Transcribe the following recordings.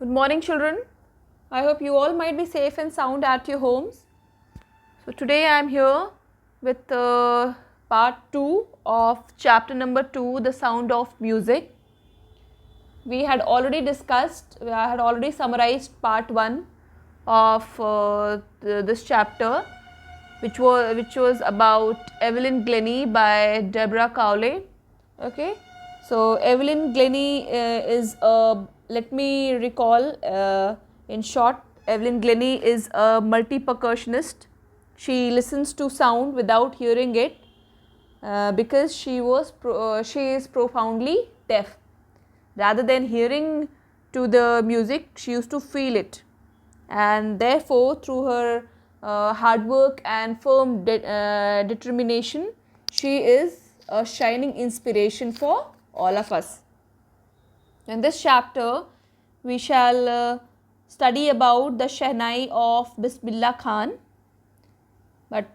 Good morning, children. I hope you all might be safe and sound at your homes. So today I am here with part 2 of chapter number 2, The Sound of Music. We had already discussed, I had already summarized part 1 of this chapter, which was about Evelyn Glennie by Deborah Cowley. Okay, so Evelyn Glennie is a, let me recall in short, Evelyn Glennie is a multi-percussionist. She listens to sound without hearing it because she is profoundly deaf. Rather than hearing to the music, she used to feel it, and therefore through her hard work and firm determination, she is a shining inspiration for all of us. In this chapter, we shall study about the Shehnai of Bismillah Khan. But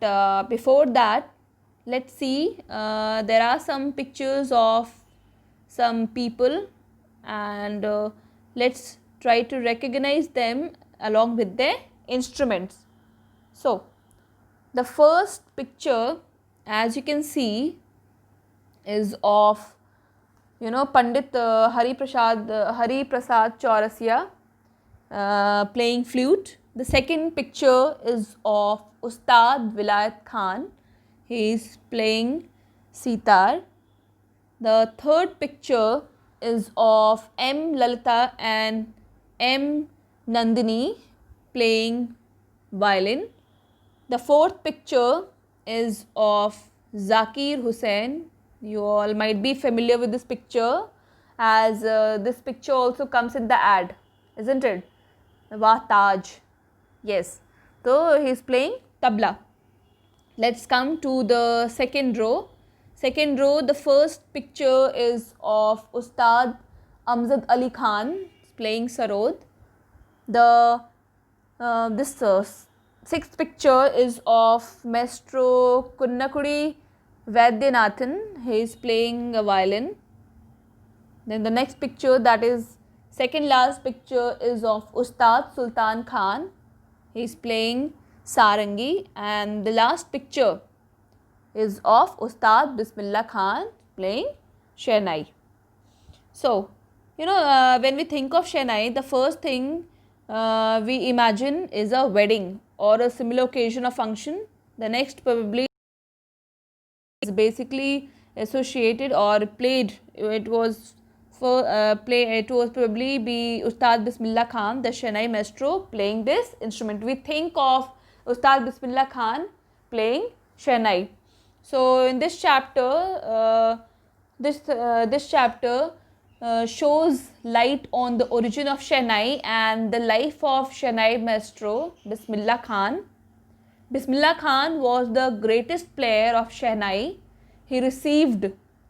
before that, let's see, there are some pictures of some people, and let's try to recognize them along with their instruments. So, the first picture, as you can see, is of Pandit Hari Prasad Chaurasia playing flute. The second picture is of Ustad Vilayat Khan. He is playing sitar. The third picture is of M. Lalita and M. Nandini playing violin. The fourth picture is of Zakir Hussain. You all might be familiar with this picture, as this picture also comes in the ad, isn't it? Wah Taj. Yes. So he is playing tabla. Let's come to the second row. Second row, the first picture is of Ustad Amjad Ali Khan playing sarod. The this sixth picture is of Maestro Kunnakudi Vaidyanathan. He is playing a violin. Then the next picture, that is second last picture, is of Ustad Sultan Khan. He is playing sarangi. And the last picture is of Ustad Bismillah Khan playing Shehnai. So, when we think of Shehnai, the first thing we imagine is a wedding or a similar occasion or function. The next probably is basically associated or played. It was It was probably be Ustad Bismillah Khan, the Shehnai maestro, playing this instrument. We think of Ustad Bismillah Khan playing Shehnai. So in this chapter, this chapter shows light on the origin of Shehnai and the life of Shehnai maestro Bismillah Khan. Bismillah Khan was the greatest player of Shehnai. He received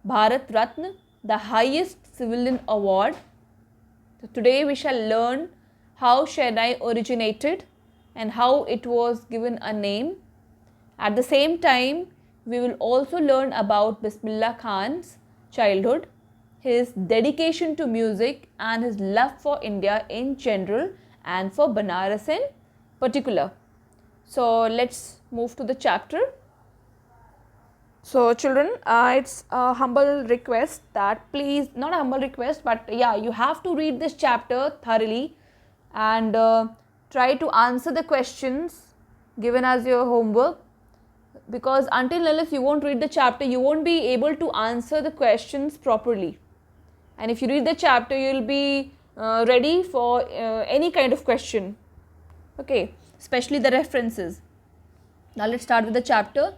Bharat Ratna, the highest civilian award. So today we shall learn how Shehnai originated and how it was given a name. At the same time, we will also learn about Bismillah Khan's childhood, his dedication to music, and his love for India in general and for Banaras in particular. So let's move to the chapter. So children, it's a humble request that please, not a humble request, but yeah, you have to read this chapter thoroughly and try to answer the questions given as your homework, because until unless you won't read the chapter, you won't be able to answer the questions properly. And if you read the chapter, you will be ready for any kind of question. Okay, especially the references. Now let's start with the chapter.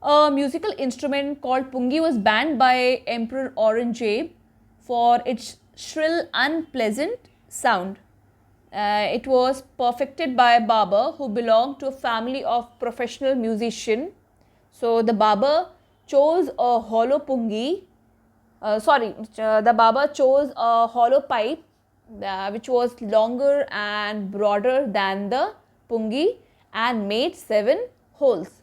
A musical instrument called pungi was banned by Emperor Aurangzeb for its shrill, unpleasant sound. It was perfected by Baba, who belonged to a family of professional musicians. So the Baba chose a hollow pungi. The Baba chose a hollow pipe which was longer and broader than the pungi and made 7 holes.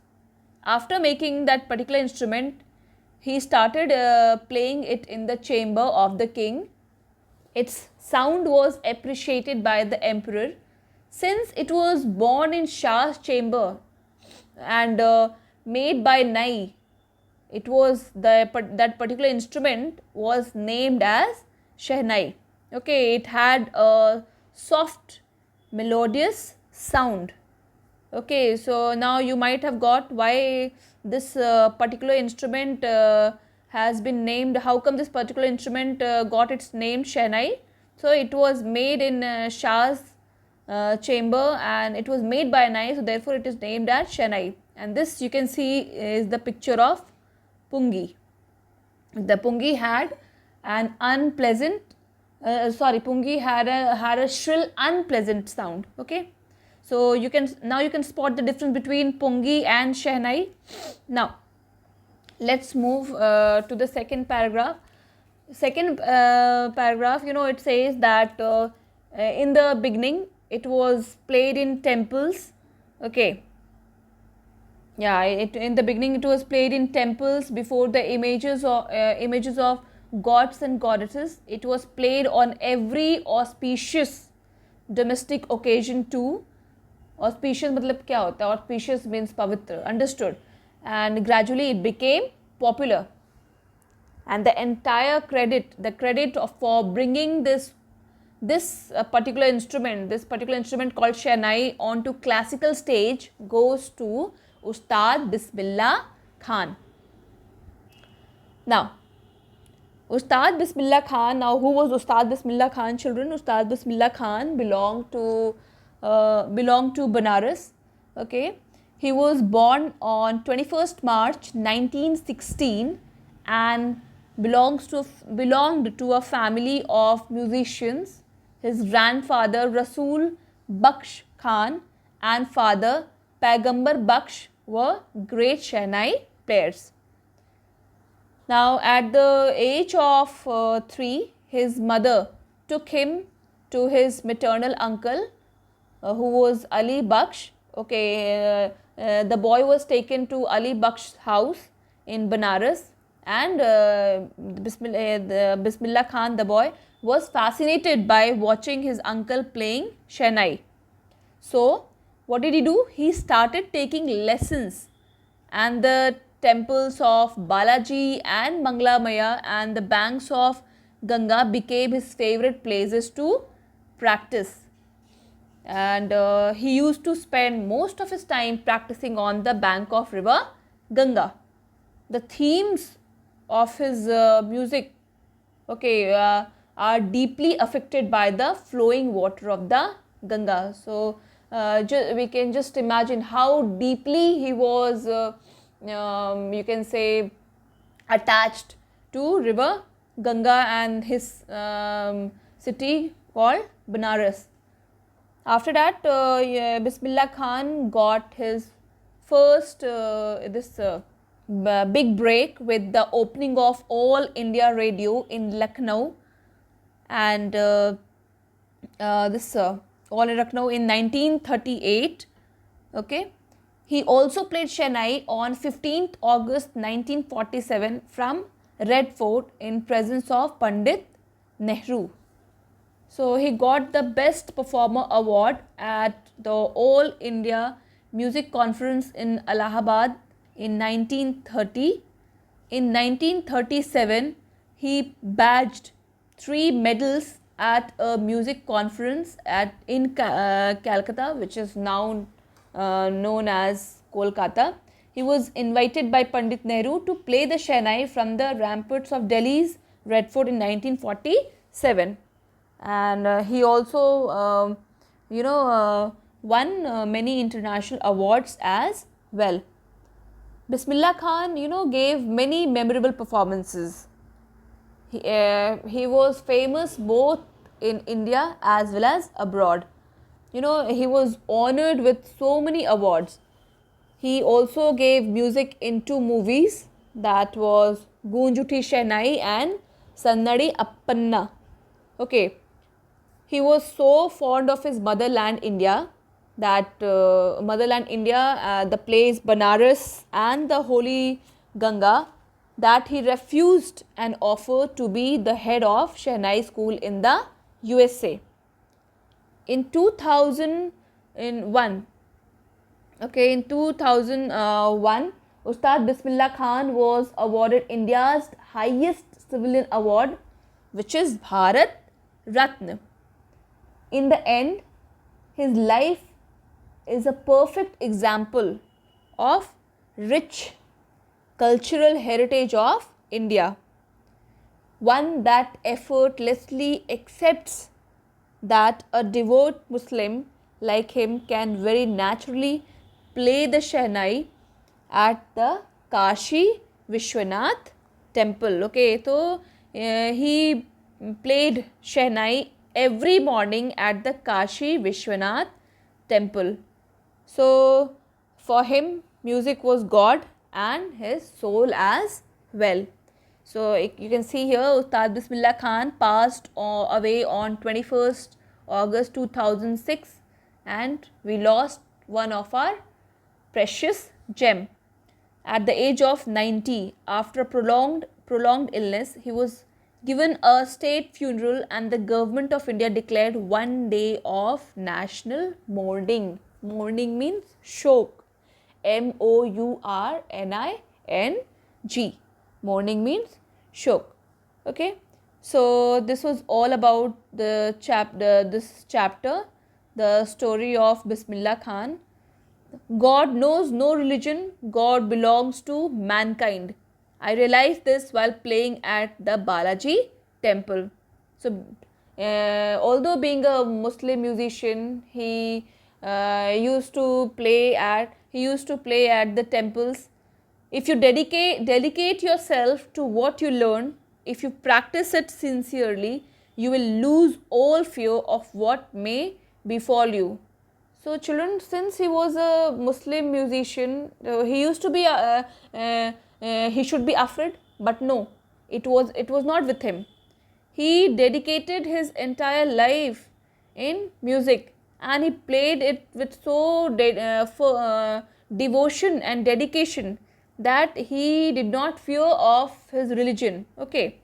After making that particular instrument, he started playing it in the chamber of the king. Its sound was appreciated by the emperor since it was born in Shah's chamber and made by Nai. It was that particular instrument was named as Shehnai. Okay, it had a soft, melodious sound. Okay, so now you might have got why this particular instrument has been named. How come this particular instrument got its name Shehnai? So it was made in Shah's chamber and it was made by Nai, so therefore it is named as Shehnai. And this you can see is the picture of Pungi. The Pungi had an unpleasant, Pungi had a shrill, unpleasant sound. Okay, so you can spot the difference between Pungi and Shehnai. Now, let's move to the second paragraph. Second paragraph, it says that in the beginning it was played in temples. Okay. Yeah, in the beginning it was played in temples before the images of gods and goddesses. It was played on every auspicious domestic occasion too. Auspicious मतलब क्या होता है? Auspicious means पवित्र, understood. And gradually it became popular. And the entire credit, for bringing this particular instrument called Shehnai onto classical stage goes to Ustad Bismillah Khan. Now, Ustad Bismillah Khan, now who was Ustad Bismillah Khan, children? Ustad Bismillah Khan belonged to Banaras. Okay, he was born on 21st March 1916 and belonged to a family of musicians. His grandfather Rasool Baksh Khan and father Paigambar Baksh were great Shehnai players. Now, at the age of 3, his mother took him to his maternal uncle, who was Ali Baksh. Okay, the boy was taken to Ali Baksh's house in Banaras, and Bismillah Khan, the boy, was fascinated by watching his uncle playing Shehnai. So, what did he do? He started taking lessons, and the temples of Balaji and Mangla Maya and the banks of Ganga became his favorite places to practice. And he used to spend most of his time practicing on the bank of river Ganga. The themes of his music, okay, are deeply affected by the flowing water of the Ganga. So, we can just imagine how deeply he was, you can say, attached to river Ganga and his city called Banaras. After that, Bismillah Khan got his first big break with the opening of All India Radio in Lucknow, and All in Lucknow in 1938. Okay, he also played Shehnai on 15th August 1947 from Red Fort in presence of Pandit Nehru. So, he got the Best Performer Award at the All India Music Conference in Allahabad in 1930. In 1937, he badged 3 medals at a music conference in Calcutta, which is now known as Kolkata. He was invited by Pandit Nehru to play the Shehnai from the ramparts of Delhi's Red Fort in 1947. And he also, won many international awards as well. Bismillah Khan, gave many memorable performances. He was famous both in India as well as abroad. He was honored with so many awards. He also gave music in 2 movies, that was Goonjuti Shehnai and Sannadi Appanna. Okay. He was so fond of his motherland India that the place Banaras and the holy Ganga, that he refused an offer to be the head of Shehnai School in the USA. In 2001, okay, in 2001, Ustad Bismillah Khan was awarded India's highest civilian award, which is Bharat Ratna. In the end, his life is a perfect example of rich cultural heritage of India, one that effortlessly accepts that a devout Muslim like him can very naturally play the Shehnai at the Kashi Vishwanath temple. Okay, so he played Shehnai every morning at the Kashi Vishwanath temple. So for him, music was God and his soul as well. So you can see here, Ustad Bismillah Khan passed away on 21st August 2006, and we lost one of our precious gem. At the age of 90, after prolonged illness, he was given a state funeral and the government of India declared 1 day of national mourning. Mourning means shok. M-O-U-R-N-I-N-G. Mourning means shok. Okay. So this was all about the this chapter, the story of Bismillah Khan. God knows no religion, God belongs to mankind. I realized this while playing at the Balaji temple. So, although being a Muslim musician, he used to play at the temples. If you dedicate yourself to what you learn, if you practice it sincerely, you will lose all fear of what may befall you. So children, since he was a Muslim musician, he used to be he should be afraid, but no, it was not with him. He dedicated his entire life in music and he played it with so devotion and dedication that he did not fear of his religion. Okay,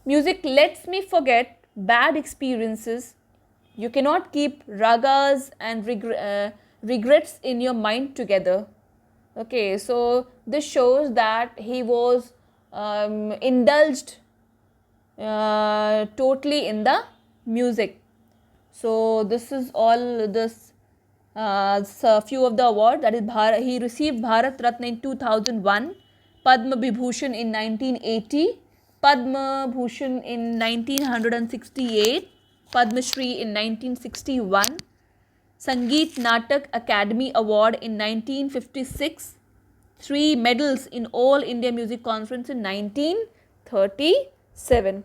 music lets me forget bad experiences. You cannot keep ragas and regrets in your mind together. Okay, so this shows that he was indulged totally in the music. So this is all this few of the awards. That is, he received Bharat Ratna in 2001, Padma Vibhushan in 1980, Padma Bhushan in 1968, Padma Shri in 1961, Sangeet Natak Academy Award in 1956, 3 medals in All India Music Conference in 1937.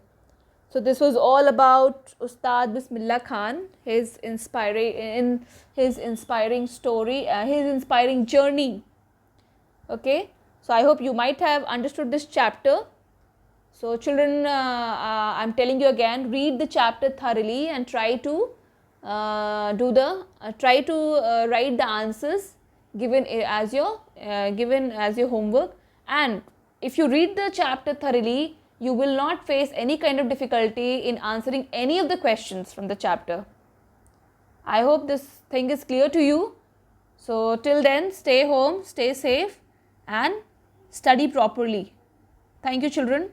So this was all about Ustad Bismillah Khan, his inspiring story, his inspiring journey. Okay, so I hope you might have understood this chapter. So children, I'm telling you again, read the chapter thoroughly and try to write the answers given as your homework. And if you read the chapter thoroughly, you will not face any kind of difficulty in answering any of the questions from the chapter. I hope this thing is clear to you. So till then, stay home, stay safe and study properly. Thank you, children.